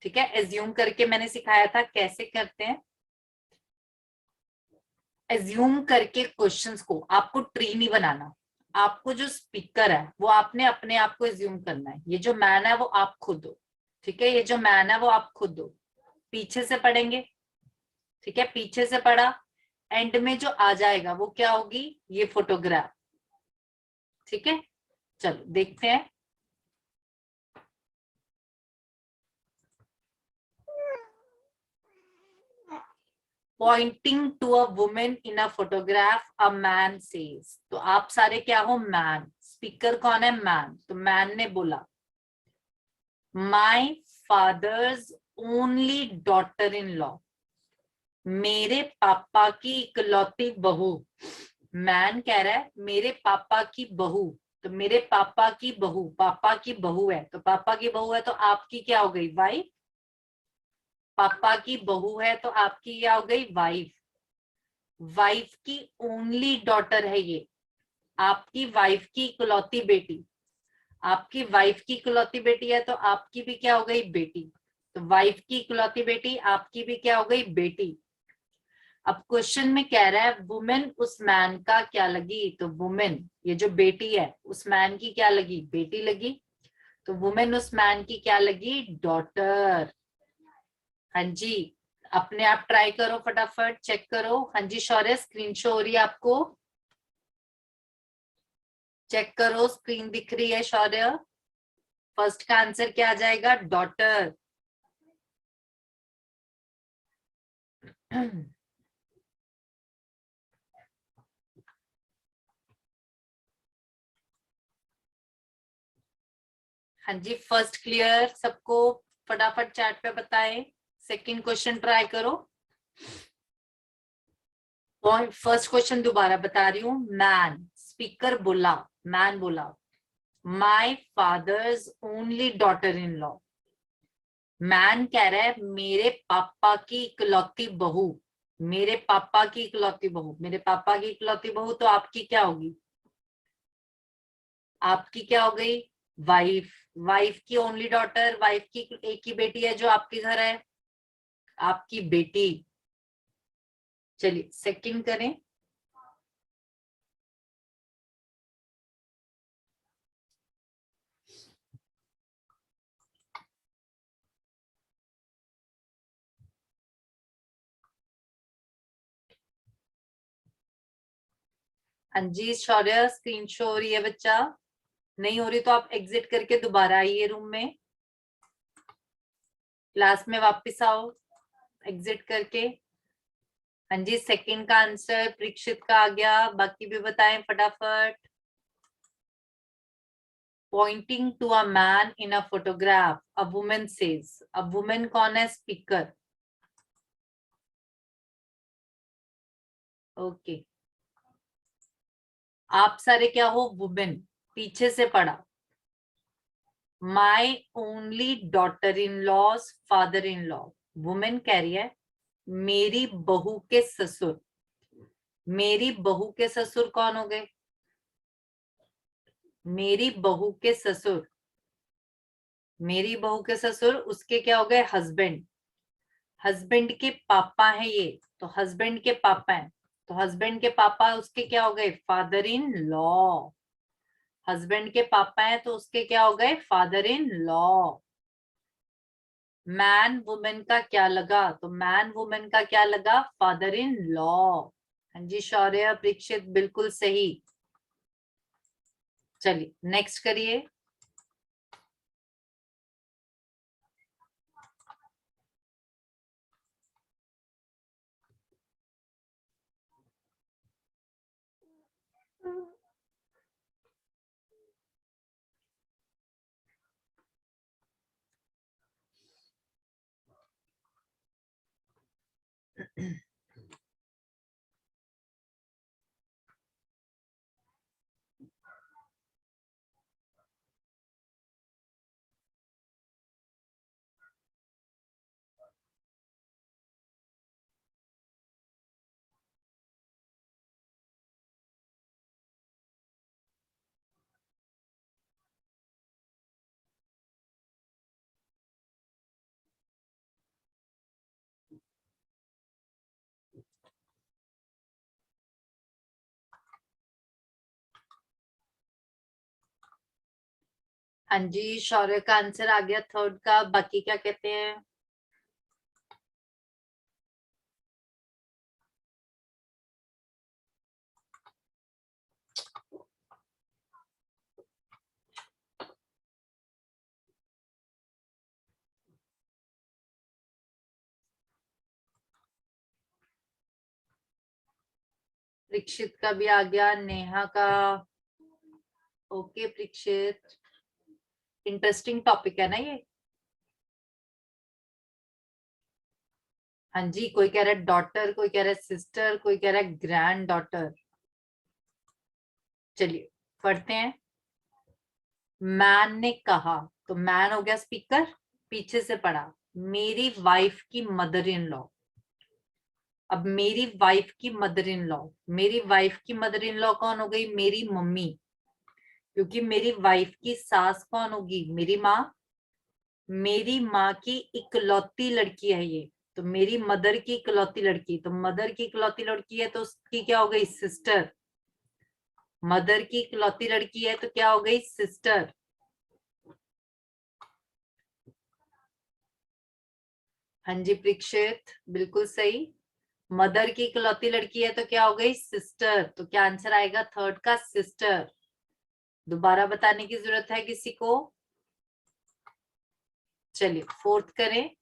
ठीक है, एज्यूम करके मैंने सिखाया था कैसे करते हैं। एज्यूम करके क्वेश्चंस को आपको ट्री नहीं बनाना, आपको जो स्पीकर है वो आपने अपने आप को एज्यूम करना है। ये जो मैन है वो आप खुद हो, ठीक है, ये जो मैन है वो आप खुद हो। पीछे से पढ़ेंगे, ठीक है, पीछे से पढ़ा, एंड में जो आ जाएगा वो क्या होगी, ये फोटोग्राफ। ठीक है, चलो देखते हैं। Pointing to a woman in a photograph a man says. तो आप सारे क्या हो, मैन। स्पीकर कौन है, मैन। तो मैन ने बोला my father's only daughter in law, मेरे पापा की इकलौती बहू। मैन कह रहा है मेरे पापा की बहू, तो मेरे पापा की बहू, पापा की बहू है, तो पापा की बहू है तो आपकी क्या हो गई, वाइफ। पापा की बहू है तो आपकी क्या हो गई, वाइफ। वाइफ की ओनली डॉटर है ये, आपकी वाइफ की इकलौती बेटी। आपकी वाइफ की इकलौती बेटी है तो आपकी भी क्या हो गई, बेटी। तो वाइफ की इकलौती बेटी, आपकी भी क्या हो गई, बेटी। अब क्वेश्चन में कह रहा है वुमेन उस मैन का क्या लगी, तो वुमेन ये जो बेटी है उस मैन की क्या लगी, बेटी लगी। तो वुमेन उस मैन की क्या लगी, डॉटर। हाँ जी, अपने आप ट्राई करो, फटाफट चेक करो। हाँ जी शौर्य, स्क्रीन शो हो रही है आपको, चेक करो, स्क्रीन दिख रही है शौर्य। फर्स्ट का आंसर क्या आ जाएगा, डॉटर। हाँ जी, फर्स्ट क्लियर सबको, फटाफट चैट पे बताएं। सेकंड क्वेश्चन ट्राई करो। फर्स्ट क्वेश्चन दोबारा बता रही हूँ। मैन, स्पीकर बोला, मैन बोला my father's only daughter in law. Man कह रहा है मेरे पापा की इकलौती बहू, मेरे पापा की इकलौती बहू, मेरे पापा की इकलौती बहू, तो आपकी क्या होगी, आपकी क्या हो गई, वाइफ। वाइफ की ओनली डॉटर, वाइफ की एक ही बेटी है जो आपके घर है, आपकी बेटी। चलिए सेकंड करें। हाँ जी शौर्य, स्क्रीन शो हो रही है बच्चा, नहीं हो रही तो आप एग्जिट करके दोबारा आइए रूम में, क्लास में वापस आओ एग्जिट करके। हाँ जी, सेकंड का आंसर परीक्षित का आ गया, बाकी भी बताएं फटाफट। Pointing to a man in a photograph a woman says. A woman कौन है, स्पीकर। ओके, आप सारे क्या हो, वुमेन। पीछे से पढ़ा, my only daughter in laws father in law. Women कह रही है मेरी बहू के ससुर। मेरी बहू के ससुर कौन हो गए, मेरी बहू के ससुर, मेरी बहू के ससुर उसके क्या हो गए, हस्बैंड। हस्बैंड के पापा हैं ये, तो हस्बैंड के पापा हैं, तो हस्बैंड के पापा उसके क्या हो गए, फादर इन लॉ। हस्बैंड के पापा हैं तो उसके क्या हो गए, father in law. Man women का क्या लगा, तो मैन वुमेन का क्या लगा, फादर इन लॉ। हाँ जी शौर्य, परीक्षित बिल्कुल सही। चलिए नेक्स्ट करिए। हाँ जी, शौर्य का आंसर आ गया थर्ड का। बाकी क्या कहते हैं? परीक्षित का भी आ गया, नेहा का। ओके परीक्षित, इंटरेस्टिंग टॉपिक है ना ये। हाँ जी, कोई कह रहा है डॉटर, कोई कह रहा है सिस्टर, कोई कह रहा है ग्रैंड डॉटर। चलिए पढ़ते हैं। मैन ने कहा, तो मैन हो गया स्पीकर। पीछे से पढ़ा, मेरी वाइफ की मदर इन लॉ। अब मेरी वाइफ की मदर इन लॉ, मेरी वाइफ की मदर इन लॉ कौन हो गई? मेरी मम्मी। क्योंकि मेरी वाइफ की सास कौन होगी? मेरी माँ। मेरी माँ की इकलौती लड़की है ये, तो मेरी मदर की इकलौती लड़की, तो मदर की इकलौती लड़की है तो उसकी क्या हो गई? सिस्टर। मदर की इकलौती लड़की है तो क्या हो गई? सिस्टर। हाँ जी परीक्षित, बिल्कुल सही। मदर की इकलौती लड़की है तो क्या हो गई? सिस्टर। तो क्या आंसर आएगा थर्ड का? सिस्टर। दोबारा बताने की जरूरत है किसी को? चलिए फोर्थ करें।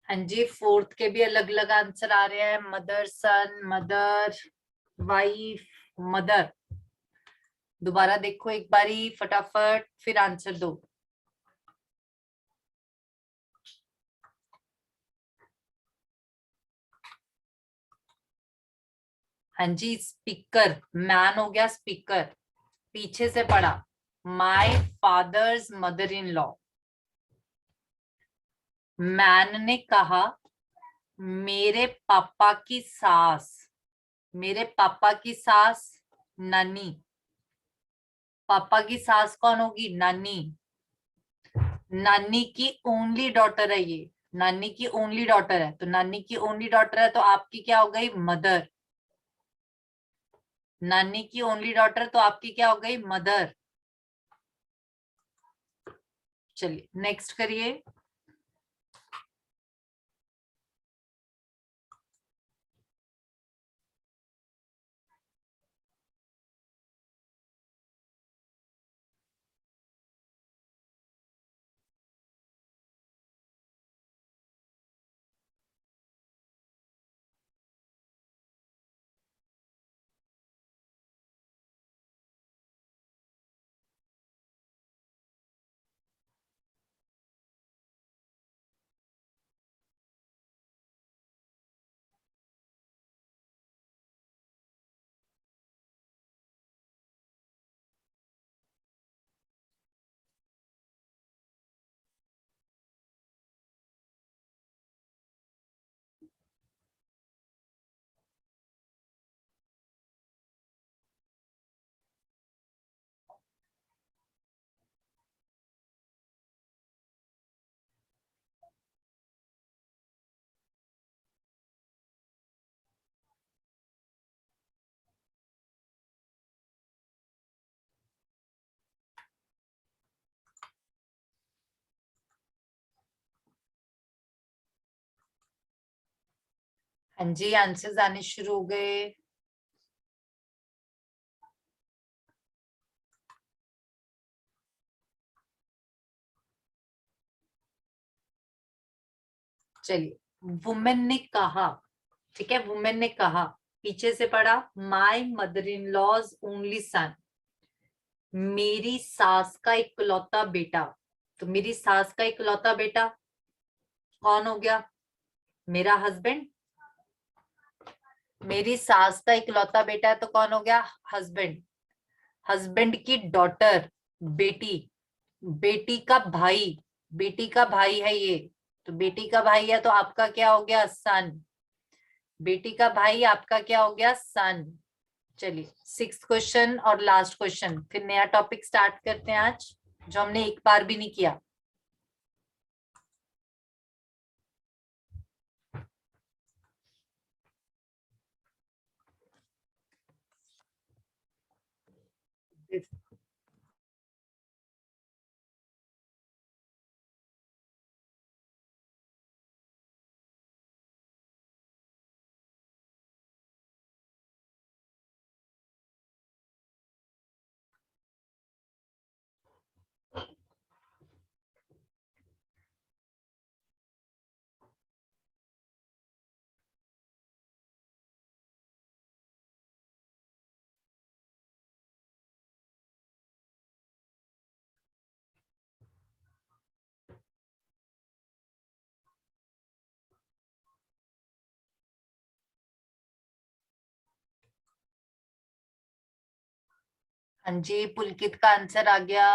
हाँ जी, फोर्थ के भी अलग अलग आंसर आ रहे हैं। मदर सन, मदर वाइफ, मदर। दोबारा देखो एक बारी फटाफट, फिर आंसर दो। हाँ जी, स्पीकर। मैन हो गया स्पीकर। पीछे से पढ़ा, my father's mother in law. Man ने कहा, मेरे पापा की सास। मेरे पापा की सास, नानी। पापा की सास कौन होगी? नानी। नानी की ओनली डॉटर है ये। नानी की ओनली डॉटर है, तो नानी की ओनली डॉटर है तो आपकी क्या हो गई? मदर। नानी की ओनली डॉटर तो आपकी क्या हो गई? मदर। चलिए नेक्स्ट करिए। हाँ जी, आंसर्स आने शुरू हो गए। चलिए, वुमेन ने कहा, ठीक है, वुमेन ने कहा, पीछे से पढ़ा, my mother in law's only son, मेरी सास का इकलौता बेटा। तो मेरी सास का इकलौता बेटा कौन हो गया? मेरा हस्बैंड। मेरी सास का इकलौता बेटा है तो कौन हो गया? हस्बैंड। हस्बैंड की डॉटर, बेटी, बेटी का भाई, बेटी का भाई है ये, तो बेटी का भाई है तो आपका क्या हो गया? सन। बेटी का भाई आपका क्या हो गया? सन। चलिए, 6th क्वेश्चन और लास्ट क्वेश्चन, फिर नया टॉपिक स्टार्ट करते हैं आज, जो हमने एक बार भी नहीं किया। हाँ जी, पुलकित का आंसर आ गया।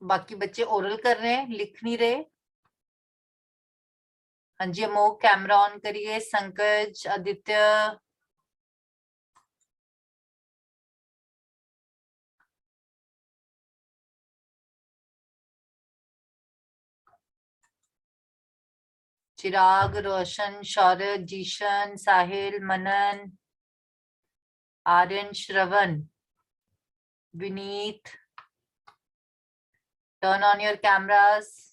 बाकी बच्चे ओरल कर रहे हैं, लिख नहीं रहे। हाँ जी, अमोक कैमरा ऑन करिए, Sankaj, Aditya. Chirag, Roshan, Shaurya, Zeeshan, Sahil, Manan, Aryan, Shravan, Vineet, turn on your cameras.